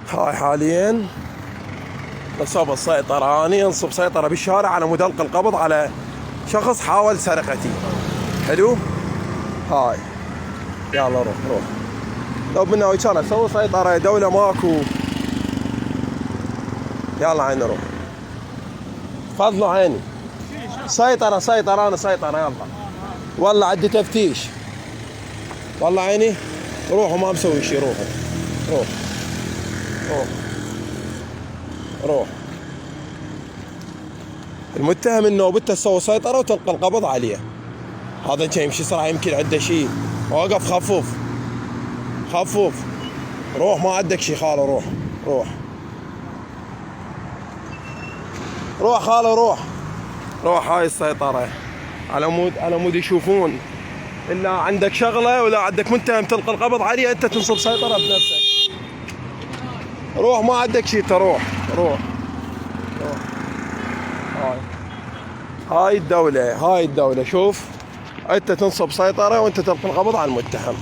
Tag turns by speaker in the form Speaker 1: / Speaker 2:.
Speaker 1: هاي حاليا نصب السيطرة، أنا ينصب سيطرة بالشارع على مود ألقي القبض على شخص حاول سرقتي. حلو. هاي يلا روح لو بدنا ويشان اسوي سيطرة دولة ماكو. يلا عيني روح. فضلوا عيني. سيطرة أنا سيطرة يلا. والله عندي تفتيش. والله عيني. روحوا ما مسوي شي. روح. المتهم انه بده تسوي سيطرة وتلقى القبض عليه. هذا كان يمشي سرعة يمكن عنده شيء. وقف خفوف. روح ما عندك شيء خاله. روح خاله روح. هاي السيطرة على مود يشوفون إلا عندك شغلة ولا عندك متهم تلقى القبض عليه أنت تنصب سيطرة بنفسك. روح ما عندك شيء تروح. هاي الدولة شوف أنت تنصب سيطرة وأنت تلقى القبض على المتهم.